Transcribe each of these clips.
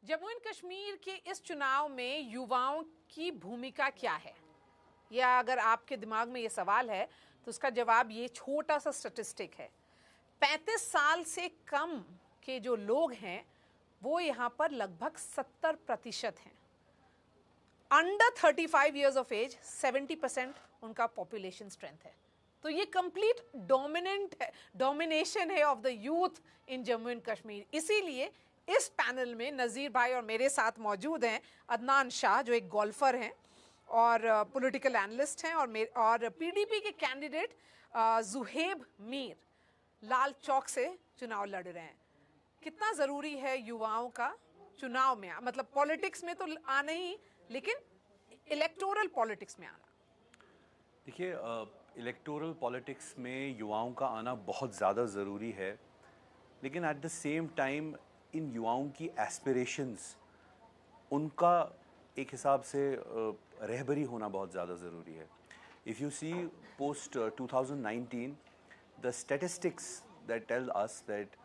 Jammu and Kashmir के इस चुनाव में युवाओं की भूमिका क्या है, या अगर आपके दिमाग में ये सवाल है तो उसका जवाब ये छोटा सा स्टैटिस्टिक है। 35 साल से कम के जो लोग हैं वो यहाँ पर लगभग 70% हैं। अंडर 35 ईयर्स ऑफ एज 70% उनका पॉपुलेशन स्ट्रेंथ है। तो ये कंप्लीट डोमिनेशन है of the youth in Jammu and Kashmir. इसीलिए इस पैनल में नज़ीर भाई और मेरे साथ मौजूद हैं अदनान शाह, जो एक गोल्फर हैं और पॉलिटिकल एनालिस्ट हैं, और पीडीपी के कैंडिडेट जुहेब मीर लाल चौक से चुनाव लड़ रहे हैं। कितना ज़रूरी है युवाओं का चुनाव में, मतलब पॉलिटिक्स में तो आना ही, लेकिन इलेक्टोरल पॉलिटिक्स में आना? देखिए, इलेक्टोरल पॉलिटिक्स में युवाओं का आना बहुत ज़्यादा ज़रूरी है, लेकिन at the same time in युवाओं की एस्पिरेशंस, उनका एक हिसाब से रहबरी होना बहुत ज़्यादा ज़रूरी है। If you see post 2019, the statistics that tell us that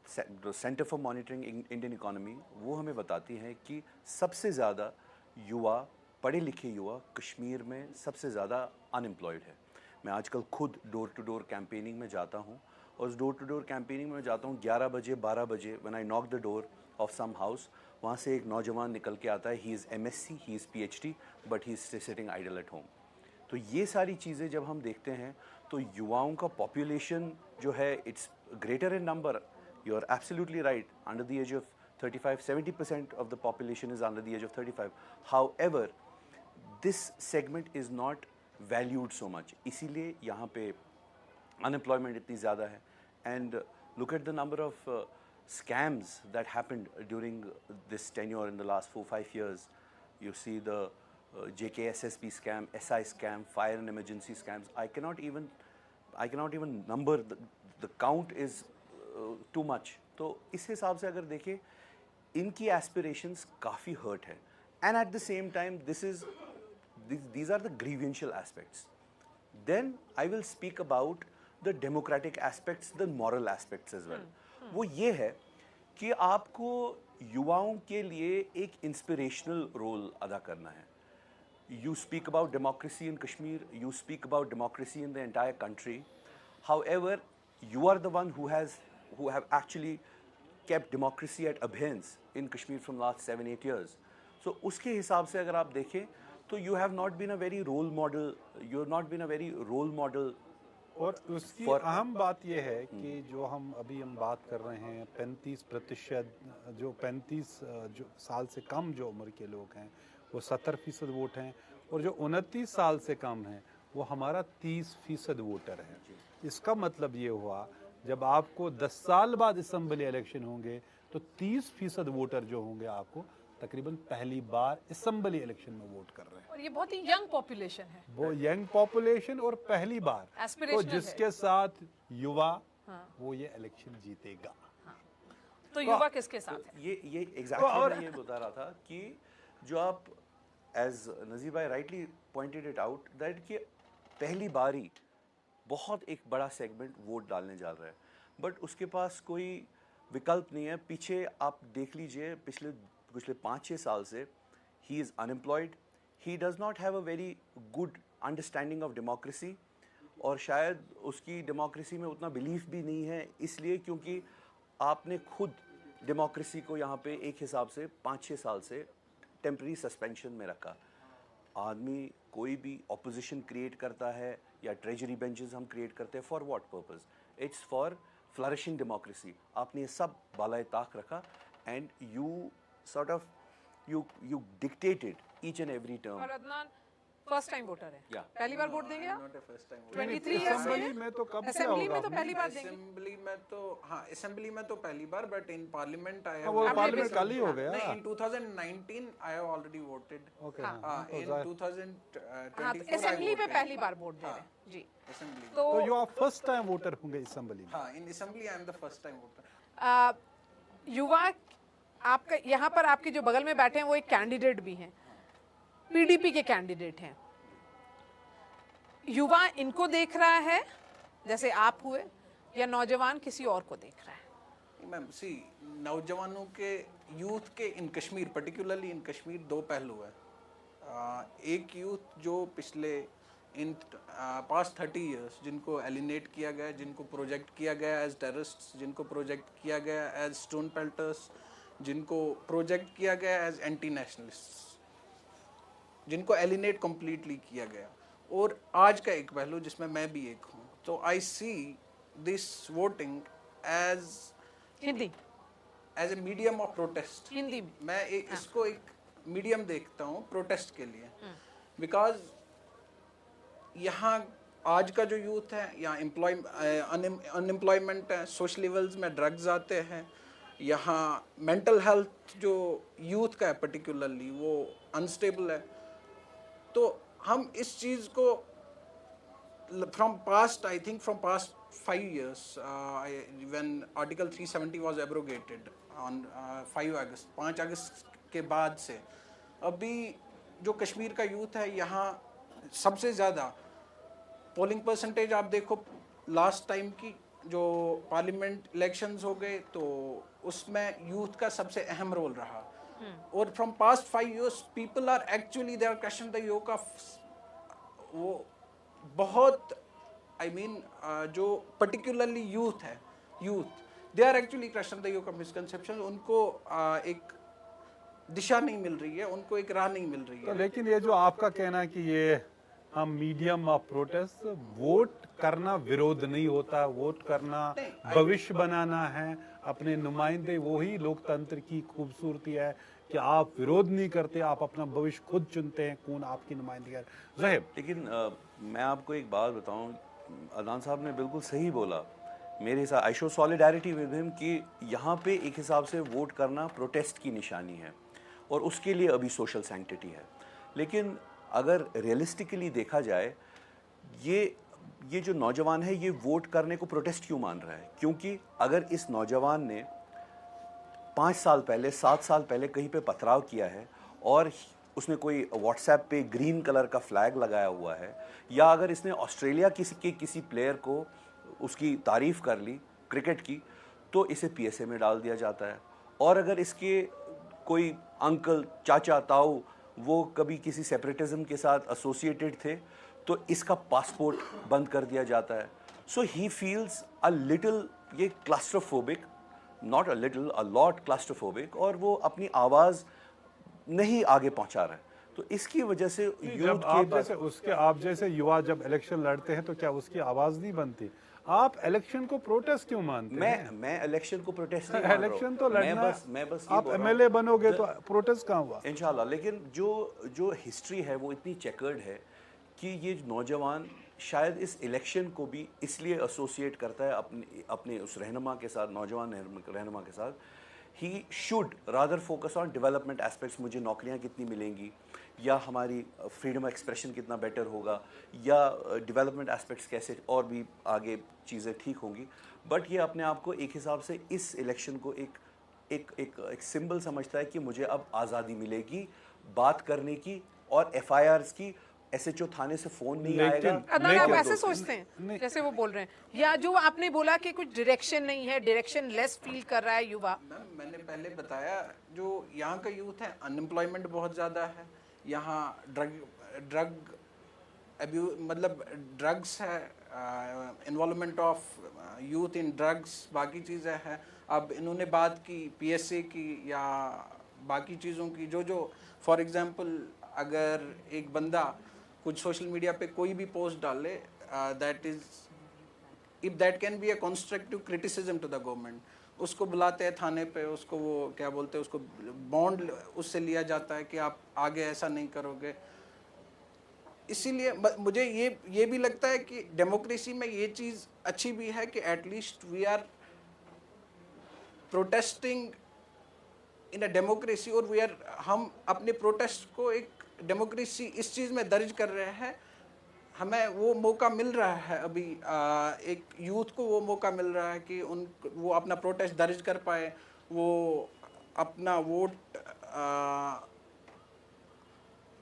Centre for Monitoring Indian Economy, वो हमें बताती हैं कि सबसे ज़्यादा युवा, पढ़े लिखे युवा कश्मीर में सबसे ज़्यादा अनएम्प्लॉयड है। मैं आजकल खुद डोर टू डोर कैंपेनिंग में जाता हूँ, और उस डोर टू डोर कैंपेनिंग में जाता हूँ 11 बजे 12 बजे, when I knock the door of some house, वहाँ से एक नौजवान निकल के आता है। He is MSc, he is PhD, but he is sitting idle at home. तो ये सारी चीज़ें जब हम देखते हैं तो युवाओं का पॉपुलेशन जो है, it's greater in number. You are absolutely right, under the age of 35, 70% of the population is under the age of 35। However this segment is not valued so much, इसीलिए यहाँ पे अनएम्प्लॉयमेंट इतनी ज़्यादा है। And look at the number of scams that happened during this tenure in the last 4-5 years. You see the JKSSP scam, SI scam, fire and emergency scams. I cannot even number the count is too much. तो इस हिसाब से अगर देखें, इनकी aspirations काफ़ी hurt है, and at the same time these are the grievantial aspects. Then I will speak about the democratic aspects, the moral aspects as well. वो ये है कि आपको युवाओं के लिए एक इंस्पिरेशनल रोल अदा करना है। You speak about democracy in Kashmir, you speak about democracy in the entire country. However, you are the one who have actually kept democracy at abeyance in Kashmir from last 7-8 years. So उसके हिसाब से अगर आप देखें तो you have not been a very role model। और उसकी अहम बात यह है कि जो हम बात कर रहे हैं, 35% जो 35 जो साल से कम जो उम्र के लोग हैं वो 70% वोट हैं, और जो 29 साल से कम हैं वो हमारा 30% वोटर है। इसका मतलब ये हुआ, जब आपको 10 साल बाद असेंबली इलेक्शन होंगे तो 30% वोटर जो होंगे आपको तकरीबन पहली बार असेंबली इलेक्शन में वोट कर रहे हैं। और ये बहुत ही यंग पॉपुलेशन है, वो यंग पॉपुलेशन और पहली बार, तो जिसके साथ युवा वो ये इलेक्शन जीतेगा। तो युवा किसके साथ है? ये एग्जैक्टली मैं ये बता रहा था कि जो आप एज नज़ीर भाई rightly pointed it out that कि पहली बारी बहुत एक बड़ा सेगमेंट वोट डालने जा रहा है, बट उसके पास कोई विकल्प नहीं है। पीछे आप देख लीजिए, पिछले 5-6 साल से he is unemployed, he does not have a very good understanding of democracy, और शायद उसकी डेमोक्रेसी में उतना बिलीफ भी नहीं है, इसलिए क्योंकि आपने खुद डेमोक्रेसी को यहाँ पे एक हिसाब से 5-6 साल से टेम्पररी सस्पेंशन में रखा। आदमी कोई भी ऑपोजिशन क्रिएट करता है या ट्रेजरी बेंचेस हम क्रिएट करते हैं, for what purpose? It's for flourishing democracy. आपने ये सब बालाए ताक रखा, and you sort of you dictated each and every term. और अदनान फर्स्ट टाइम वोटर है, पहली बार वोट देंगे आप? Not a first time. 23 assembly में तो कब से असेंबली होगा? में तो पहली बार देंगे। असेंबली में तो असेंबली में तो पहली बार, बट इन पार्लियामेंट आया वो पार्लियामेंट कल ही हो गया। नहीं, in 2019 I have already voted. Okay, in 2024 assembly में पहली बार वोट दे रहे हैं जी। असेंबली तो you are first time voter होंगे असेंबली में? हां, in assembly I am the first time voter. युवा, आपका यहाँ पर आपके जो बगल में बैठे हैं वो एक कैंडिडेट भी हैं, पीडीपी के कैंडिडेट हैं। युवा इनको देख रहा है जैसे आप हुए, या नौजवान किसी और को देख रहा है? मैम सी नौजवानों के यूथ के इन कश्मीर पर्टिकुलरली इन कश्मीर दो पहलू है। एक यूथ जो पिछले इन पास्ट 30 इयर्स जिनको एलिनेट किया गया, जिनको प्रोजेक्ट किया गया एज टेररिस्ट्स, जिनको प्रोजेक्ट किया गया एज स्टोन पेल्टर्स, जिनको प्रोजेक्ट किया गया एज एंटी नेशनलिस्ट्स, जिनको एलिनेट कम्प्लीटली किया गया, और आज का एक पहलू जिसमें मैं भी एक हूँ। तो I see this voting as Hindi as a medium of protest. Hindi में मैं इसको एक मीडियम देखता हूँ प्रोटेस्ट के लिए, बिकॉज यहाँ आज का जो यूथ है, यहाँ अनएम्प्लॉयमेंट है, सोशल लेवल्स में ड्रग्स आते हैं, यहाँ मेंटल हेल्थ जो यूथ का है पर्टिकुलरली वो अनस्टेबल है। तो हम इस चीज़ को from past, I think from past 5 years, when Article 370 was abrogated on 5 अगस्त के बाद से अभी जो कश्मीर का यूथ है यहाँ सबसे ज़्यादा पोलिंग परसेंटेज आप देखो, लास्ट टाइम की जो पार्लियामेंट इलेक्शंस हो गए तो उसमें यूथ का सबसे अहम रोल रहा। और from past 5 years people are actually they are question the योग ऑफ वो बहुत आई मीन जो पर्टिकुलरली यूथ है, youth they are actually question the योग ऑफ मिसकंसेप्शन। उनको एक दिशा नहीं मिल रही है, उनको एक राह नहीं मिल रही है। तो लेकिन ये जो आपका कहना है कि ये हम मीडियम ऑफ प्रोटेस्ट, वोट करना विरोध नहीं होता, वोट करना भविष्य बनाना है, अपने नुमाइंदे, वही लोकतंत्र की खूबसूरती है कि आप विरोध नहीं करते, आप अपना भविष्य खुद चुनते हैं कौन आपकी नुमाइंदगी है। ज़हेब, लेकिन मैं आपको एक बात बताऊं, अदनान साहब ने बिल्कुल सही बोला। मेरे हिसाब I show solidarity with him कि यहाँ पे एक हिसाब से वोट करना प्रोटेस्ट की निशानी है और उसके लिए अभी सोशल सैंक्टिटी है। लेकिन अगर रियलिस्टिकली देखा जाए, ये जो नौजवान है ये वोट करने को प्रोटेस्ट क्यों मान रहा है? क्योंकि अगर इस नौजवान ने 5 साल पहले, 7 साल पहले कहीं पे पथराव किया है और उसने कोई व्हाट्सएप पे ग्रीन कलर का फ्लैग लगाया हुआ है, या अगर इसने ऑस्ट्रेलिया किसी प्लेयर को उसकी तारीफ कर ली क्रिकेट की, तो इसे पीएसए में डाल दिया जाता है। और अगर इसके कोई अंकल, चाचा, ताऊ वो कभी किसी सेपरेटिज्म के साथ एसोसिएटेड थे तो इसका पासपोर्ट बंद कर दिया जाता है। सो ही फील्स अ लिटिल, ये claustrophobic, not a little, a lot claustrophobic, और वो अपनी आवाज़ नहीं आगे पहुंचा रहा है। तो इसकी वजह से यूथ आप जैसे युवा जब इलेक्शन लड़ते हैं तो क्या उसकी आवाज़ नहीं बनती? आप इलेक्शन को प्रोटेस्ट क्यों मानते हैं? मैं इलेक्शन को प्रोटेस्ट नहीं मान रहा हूं। इलेक्शन तो लड़ना, मैं बस आप एमएलए बनोगे तो प्रोटेस्ट कहाँ हुआ? इंशाल्लाह। लेकिन जो हिस्ट्री है वो इतनी चेकर्ड है कि ये नौजवान शायद इस इलेक्शन को भी इसलिए एसोसिएट करता है अपने उस रहनुमा के साथ, नौजवान रहनुमा के साथ। He should rather focus on development aspects, मुझे नौकरियां कितनी मिलेंगी, या हमारी फ्रीडम ऑफ एक्सप्रेशन कितना बेटर होगा, या डेवलपमेंट एस्पेक्ट्स कैसे और भी आगे चीज़ें ठीक होंगी। बट ये अपने आप को एक हिसाब से इस इलेक्शन को एक सिंबल समझता है कि मुझे अब आज़ादी मिलेगी बात करने की, और एफआईआर्स की, एसएचओ थाने से फोन नहीं आएगा। अदनान, आप ऐसे सोचते हैं जैसे वो बोल रहे हैं, या जो आपने बोला कि कुछ डायरेक्शन नहीं है, डायरेक्शन लेस फील कर रहा है युवा? मैंने पहले बताया जो यहाँ का यूथ है, अनएम्प्लॉयमेंट बहुत ज़्यादा है यहाँ, ड्रग अब्यूज, मतलब ड्रग्स है, involvement of youth in drugs, बाकी चीज़ें हैं। अब इन्होंने बात की पीएसए की या बाकी चीज़ों की, जो फॉर एग्जांपल अगर एक बंदा कुछ सोशल मीडिया पे कोई भी पोस्ट डाले, that is if that can be a constructive criticism to the government, उसको बुलाते हैं थाने पे, उसको वो क्या बोलते हैं, उसको बॉन्ड उससे लिया जाता है कि आप आगे ऐसा नहीं करोगे। इसीलिए मुझे ये भी लगता है कि डेमोक्रेसी में ये चीज़ अच्छी भी है कि at least we are protesting in a democracy, और हम अपने प्रोटेस्ट को एक डेमोक्रेसी इस चीज़ में दर्ज कर रहे हैं। हमें वो मौका मिल रहा है अभी, एक यूथ को वो मौका मिल रहा है कि वो अपना प्रोटेस्ट दर्ज कर पाए, वो अपना वोट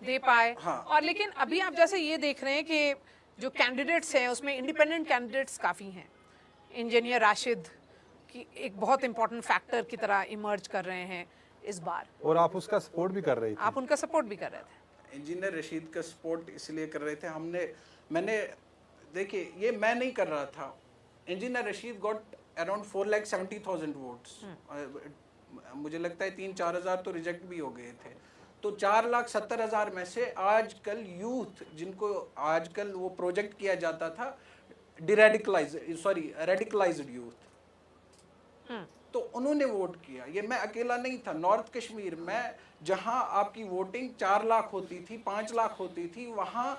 दे पाए। हाँ। और लेकिन अभी आप जैसे ये देख रहे हैं कि जो कैंडिडेट्स हैं उसमें इंडिपेंडेंट कैंडिडेट्स काफ़ी हैं। इंजीनियर राशिद कि एक बहुत इंपॉर्टेंट फैक्टर की तरह इमर्ज कर रहे हैं इस बार, और आप उसका सपोर्ट भी कर रही थी। आप उनका सपोर्ट भी कर रहे थे। इंजीनियर रशीद का सपोर्ट इसलिए कर रहे थे, मैंने देखिए ये मैं नहीं कर रहा था, engineer Rashid got around 4,70,000 votes, मुझे लगता है 3-4 हज़ार तो रिजेक्ट भी हो गए थे। तो 4,70,000 में से आजकल यूथ जिनको आजकल वो प्रोजेक्ट किया जाता था रेडिकलाइज्ड यूथ, तो उन्होंने वोट किया। ये मैं अकेला नहीं था, नॉर्थ कश्मीर में जहां आपकी वोटिंग 4 लाख होती थी, 5 लाख होती थी, वहां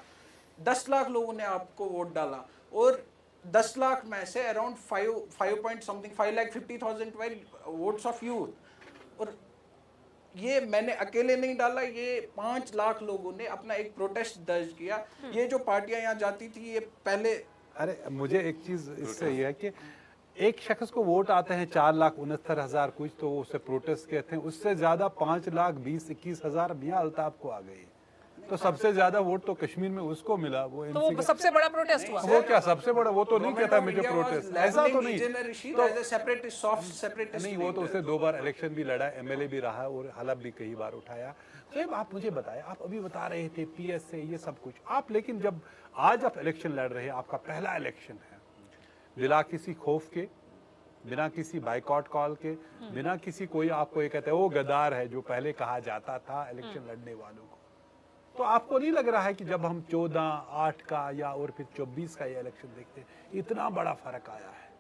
10 लाख लोगों ने आपको वोट डाला, और 10 लाख में से अराउंड 5,50,000 वोट्स ऑफ यूथ। और ये मैंने अकेले नहीं डाला, ये 5 लाख लोगों ने अपना एक प्रोटेस्ट दर्ज किया। ये जो पार्टियां यहाँ जाती थी, ये पहले, अरे मुझे एक चीज इससे ये है कि एक शख्स को वोट आते हैं 4,69,000 कुछ, तो उसे प्रोटेस्ट कहते हैं। उससे ज्यादा 5,20,21,000 मियां अल्ताफ को आ गई, तो सबसे ज्यादा वोट तो कश्मीर में उसको मिला। तो वो सबसे बड़ा प्रोटेस्ट हुआ। वो क्या सबसे बड़ा, वो तो नहीं कहता मुझे प्रोटेस्ट, ऐसा तो नहीं। नहीं, वो तो उसने 2 बार इलेक्शन भी लड़ा, MLA भी रहा और हलफ भी कई बार उठाया। तो आप मुझे बताएं, आप अभी बता रहे थे PSA ये सब कुछ आप, लेकिन जब आज आप इलेक्शन लड़ रहे हैं, आपका पहला इलेक्शन है, बिना किसी खौफ के, बिना किसी बाइकआउट कॉल के, बिना किसी कोई आपको ये कहते हैं वो गद्दार है जो पहले कहा जाता था इलेक्शन लड़ने वालों को, तो आपको नहीं लग रहा है कि जब हम 14, 8 का या और फिर 24 का ये इलेक्शन देखते हैं, इतना बड़ा फर्क आया है?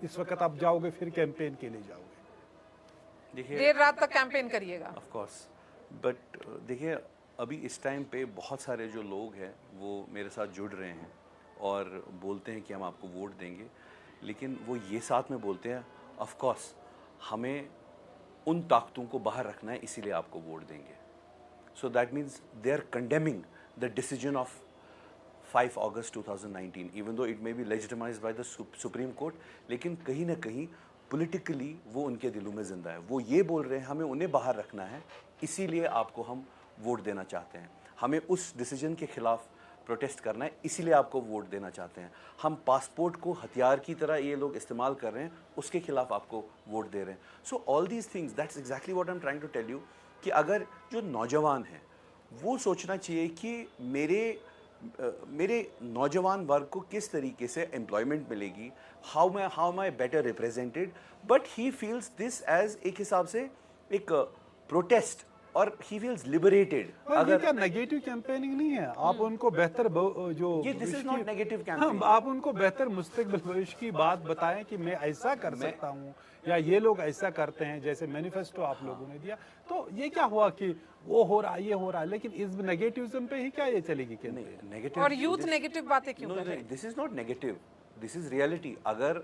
इस वक्त आप जाओगे फिर कैंपेन के लिए जाओगे, देखिए देर रात तक कैंपेन करिएगा। ऑफ कोर्स, बट देखिए अभी इस टाइम पे बहुत सारे जो लोग हैं वो मेरे साथ जुड़ रहे हैं और बोलते हैं कि हम आपको वोट देंगे, लेकिन वो ये साथ में बोलते हैं ऑफ कोर्स हमें उन ताकतों को बाहर रखना है, इसीलिए आपको वोट देंगे। So that means they are condemning the decision of 5 August 2019, even though it may be legitimized by the supreme court, लेकिन कहीं ना कहीं पॉलिटिकली वो उनके दिलों में जिंदा है। वो ये बोल रहे हैं हमें उन्हें बाहर रखना है, इसीलिए आपको हम वोट देना चाहते हैं, हमें उस डिसीजन के खिलाफ प्रोटेस्ट करना है, इसीलिए आपको वोट देना चाहते हैं। हम पासपोर्ट को हथियार की तरह ये लोग इस्तेमाल कर रहे हैं, उसके खिलाफ आपको वोट दे रहे हैं। So all these things, that's exactly what I am trying to tell you, कि अगर जो नौजवान हैं वो सोचना चाहिए कि मेरे नौजवान वर्ग को किस तरीके से एम्प्लॉयमेंट मिलेगी, how my better represented, but he feels this as एक हिसाब से एक प्रोटेस्ट और ही फील्स लिबरेटेड। अगर क्या नेगेटिव कैंपेनिंग नहीं है, आप उनको बेहतर जो ये दिस इज नॉट नेगेटिव हाँ, कैंपेनिंग, आप उनको बेहतर मुस्तकबिल भविष्य की बात बताएं कि मैं ऐसा कर सकता हूँ या ये लोग ऐसा करते हैं, जैसे मैनिफेस्टो आप लोगों ने दिया। तो ये क्या हुआ कि वो हो रहा ये हो रहा है, लेकिन इस नेगेटिविज्म पे ही क्या ये चलेगी कैंपेन? नेगेटिव और यूथ नेगेटिव बातें क्यों कर रहे हैं? This is not negative, this is reality. अगर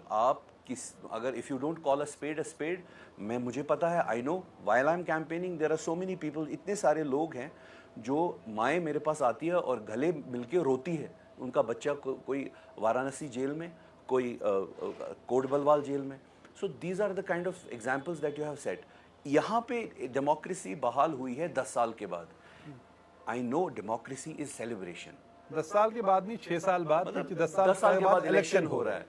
if you don't call a spade, मुझे पता है, I know while I am campaigning there are so many people, इतने सारे लोग हैं जो माएँ मेरे पास आती है और गले मिलके रोती है, उनका बच्चा कोई वाराणसी जेल में, कोई कोटबलवाल जेल में। So these are the kind of examples that you have set. यहाँ पे डेमोक्रेसी बहाल हुई है 10 साल के बाद। I know democracy is celebration. 10 साल के बाद नहीं, 6 साल बाद, क्योंकि 10 साल के बाद इलेक्शन हो रहा है।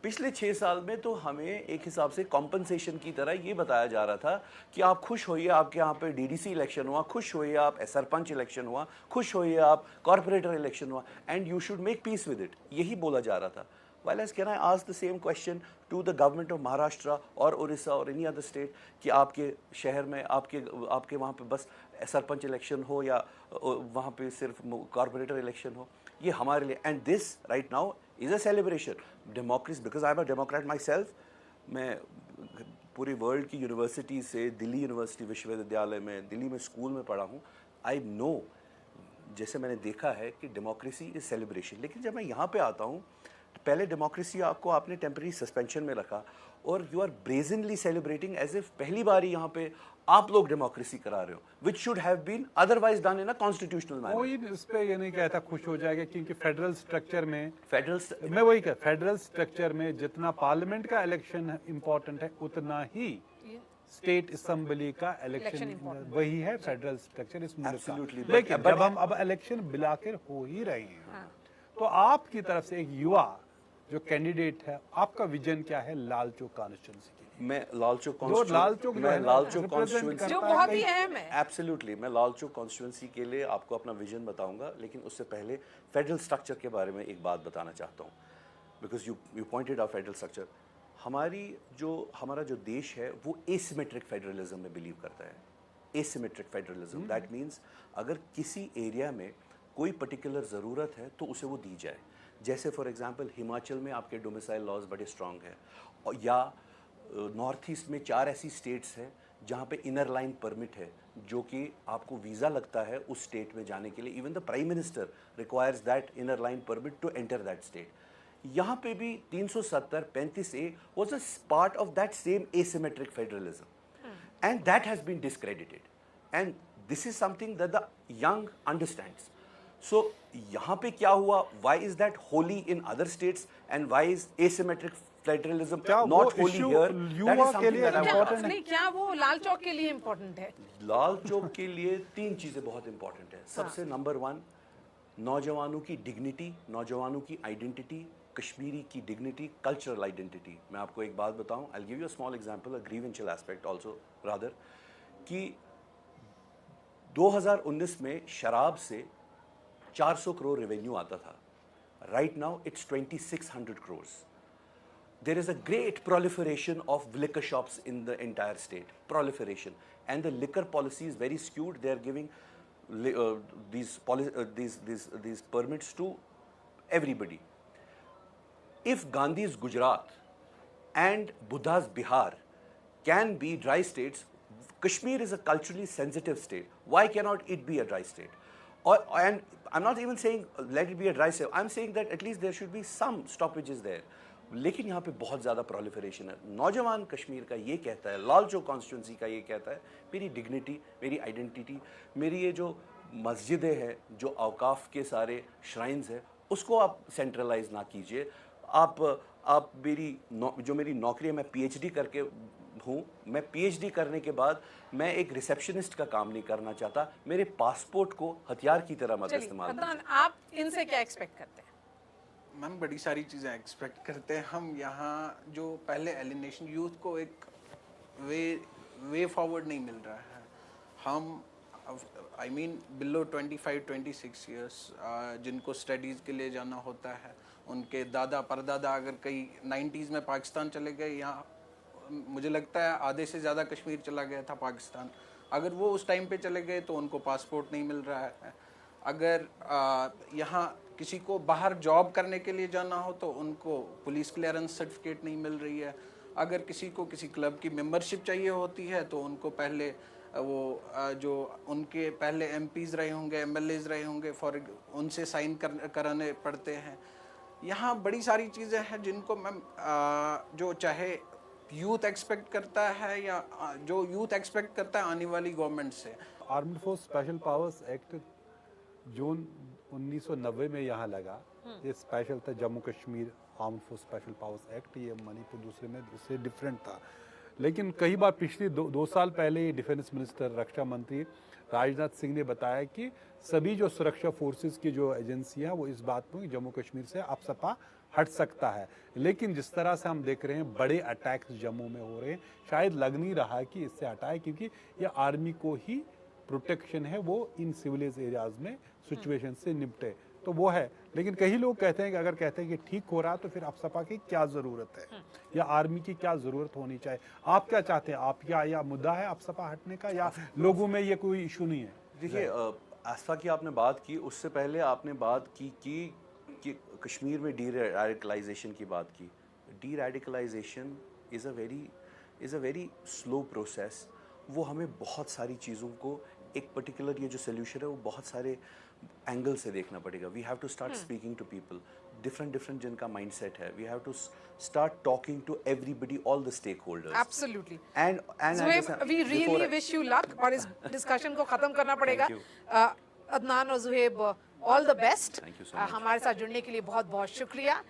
पिछले 6 साल में तो हमें एक हिसाब से कॉम्पनसेशन की तरह ये बताया जा रहा था कि आप खुश होइए, आपके यहाँ पे DDC इलेक्शन हुआ, खुश होइए आप सरपंच इलेक्शन हुआ, खुश होइए आप कॉर्पोरेटर इलेक्शन हुआ, and you should make peace with it, यही बोला जा रहा था। While as can I ask the same question to the government of Maharashtra or Orissa or any other state कि आपके शहर में आपके वहाँ पे बस सरपंच इलेक्शन हो या वहाँ पे सिर्फ कॉर्पोरेटर इलेक्शन हो, ये हमारे लिए, and this right now is a celebration democracy, because I am a Democrat my self. मैं पूरी वर्ल्ड की यूनिवर्सिटी से, दिल्ली यूनिवर्सिटी विश्वविद्यालय में, दिल्ली में स्कूल में पढ़ा हूँ, आई नो, जैसे मैंने देखा है कि डेमोक्रेसी इज़ सेलिब्रेशन। लेकिन जब मैं यहाँ पे आता हूँ, पहले डेमोक्रेसी आपको आपने टेम्पररी सस्पेंशन में रखा और you are brazenly celebrating as if पहली बार यहाँ पे आप लोग डेमोक्रेसी करा रहे हो, which should have been otherwise done in a constitutional manner. कोई इस पे ये नहीं कहता खुश हो जाएगा, क्योंकि फेडरल स्ट्रक्चर में फेडरल स्ट्रक्चर में जितना पार्लियामेंट का इलेक्शन इम्पोर्टेंट है, उतना ही स्टेट असेंबली का इलेक्शन वही है फेडरल स्ट्रक्चर इस मुल्क का। लेकिन जब हम अब इलेक्शन बिलाकर हो ही रहे हैं, तो आपकी तरफ से एक युवा जो कैंडिडेट है, आपका विजन क्या है लाल चौक कॉन्स्टिट्यूंसी के? मैं लाल चौक कॉन्स्टिट्यूएंसी जो बहुत ही अहम है। एब्सोल्युटली, मैं लाल चौक कॉन्स्टिट्यूएंसी के लिए आपको अपना विजन बताऊंगा, लेकिन उससे पहले फेडरल स्ट्रक्चर के बारे में एक बात बताना चाहता हूँ, because you pointed out federal structure. हमारा जो देश है वो एसिमेट्रिक फेडरलिज्म में बिलीव करता है। एसिमेट्रिक फेडरलिज्म, दैट मीन्स अगर किसी एरिया में कोई पर्टिकुलर ज़रूरत है तो उसे वो दी जाए। जैसे फॉर एग्जांपल हिमाचल में आपके डोमिसाइल लॉज बड़े स्ट्रॉन्ग हैं, और या नॉर्थ ईस्ट में 4 ऐसी स्टेट्स हैं जहाँ पे इनर लाइन परमिट है, जो कि आपको वीज़ा लगता है उस स्टेट में जाने के लिए। Even the prime minister requires that inner line permit to enter that state. यहाँ पे भी 370 35A was a part of that same asymmetric federalism, and that has been discredited, and this is something that the young understands. So यहाँ पे क्या हुआ? Why is that holy in other states and why is asymmetric federalism not holy here? That is something that I want. नहीं, क्या वो लाल चौक के लिए important है? लाल चौक के लिए 3 चीजें बहुत इंपॉर्टेंट है। सबसे नंबर 1, नौजवानों की डिग्निटी, नौजवानों की आइडेंटिटी, कश्मीरी की डिग्निटी, कल्चरल आइडेंटिटी। मैं आपको एक बात बताऊं, I give you a small example, a ग्रीवेंशियल एस्पेक्ट आल्सो रादर, कि 2019 में शराब से 400 करोड़ रेवेन्यू आता था। Right now it's 2600 crore. There is a great proliferation of liquor shops in the entire state, proliferation, and the liquor policy is very skewed. They are giving these permits to everybody. If Gandhi's Gujarat and Buddha's Bihar can be dry states, Kashmir is a culturally sensitive state. Why cannot it be a dry state? And I'm not even saying let it be a dry state. I'm saying that at least there should be some stoppages there. लेकिन यहाँ पे बहुत ज़्यादा proliferation है। नौजवान कश्मीर का ये कहता है, लाल चौक कॉन्स्टिट्यूंसी का ये कहता है, मेरी डिग्निटी, मेरी आइडेंटिटी, मेरी ये जो मस्जिदें हैं, जो औकाफ के सारे श्राइन्स हैं, उसको आप सेंट्रलाइज ना कीजिए। आप मेरी नौकरी है, मैं PhD करके हूँ, मैं PhD करने के बाद मैं एक रिसेप्शनिस्ट का काम नहीं करना चाहता। मेरे पासपोर्ट को हथियार की तरह मत इस्तेमाल कीजिए। आप इनसे क्या एक्सपेक्ट करते हैं? मैम बड़ी सारी चीज़ें एक्सपेक्ट करते हैं हम। यहाँ जो पहले एलिनेशन, यूथ को एक वे फॉरवर्ड नहीं मिल रहा है। हम आई मीन बिलो 25-26 ईयर्स जिनको स्टडीज़ के लिए जाना होता है, उनके दादा परदादा अगर कई 90s में पाकिस्तान चले गए, यहाँ मुझे लगता है आधे से ज़्यादा कश्मीर चला गया था पाकिस्तान। अगर वो उस टाइम पे चले गए तो उनको पासपोर्ट नहीं मिल रहा है। अगर यहाँ किसी को बाहर जॉब करने के लिए जाना हो तो उनको पुलिस क्लियरेंस सर्टिफिकेट नहीं मिल रही है। अगर किसी को किसी क्लब की मेंबरशिप चाहिए होती है तो उनको पहले वो जो उनके पहले MPs रहे होंगे, MLAs रहे होंगे, उनसे साइन कराने पड़ते हैं। यहाँ बड़ी सारी चीज़ें हैं जिनको मैम जो चाहे यूथ एक्सपेक्ट करता है या जो यूथ एक्सपेक्ट करता है आने वाली गवर्नमेंट से। Armed force special powers act जून 1990 में यहाँ लगा। ये स्पेशल था, Jammu Kashmir armed force special powers act. ये मणिपुर दूसरे में उससे डिफरेंट था। लेकिन कई बार पिछले 2 साल पहले ही डिफेंस मिनिस्टर, रक्षा मंत्री राजनाथ सिंह ने बताया कि सभी जो सुरक्षा फोर्सेस की जो एजेंसियाँ वो इस बात में जम्मू कश्मीर से अपसपा हट सकता है। लेकिन जिस तरह से हम देख रहे हैं बड़े अटैक्स जम्मू में हो रहे हैं, शायद लग नहीं रहा कि इससे हटाए, क्योंकि ये आर्मी को ही प्रोटेक्शन है, वो इन सिविलियस एरियाज में सिचुएशन से निपटे, तो वो है। लेकिन कई लोग कहते हैं कि अगर कहते हैं कि ठीक हो रहा तो फिर अपसपा की क्या ज़रूरत है या आर्मी की क्या ज़रूरत होनी चाहिए? आप क्या चाहते हैं? आप क्या या मुद्दा है अपसपा हटने का या लोगों में ये कोई इशू नहीं है? देखिए, आस्था की आपने बात की, उससे पहले आपने बात की कि कश्मीर में डी रेडिकलाइजेशन की बात की। Deradicalisation is a very slow process. वो हमें बहुत सारी चीज़ों को एक पर्टिकुलर ये जो सोल्यूशन है वो बहुत सारे एंगल से देखना पड़ेगा। We have to start speaking to people, different जिनका माइंडसेट है। We have to start talking to everybody, all the stakeholders. Absolutely. And Zuhaib, we really wish you luck, और इस डिस्कशन को खत्म करना पड़ेगा। अदनान और ज़ुहैब, ऑल द बेस्ट। हमारे साथ जुड़ने के लिए बहुत बहुत शुक्रिया,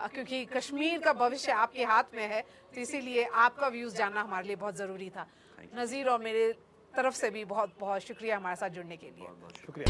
क्योंकि कश्मीर का भविष्य आपके हाथ में है, तो इसीलिए आपका व्यूज़ जानना हमारे लिए बहुत ज़रूरी था। नज़ीर और मेरे तरफ से भी बहुत बहुत शुक्रिया हमारे साथ जुड़ने के लिए। शुक्रिया।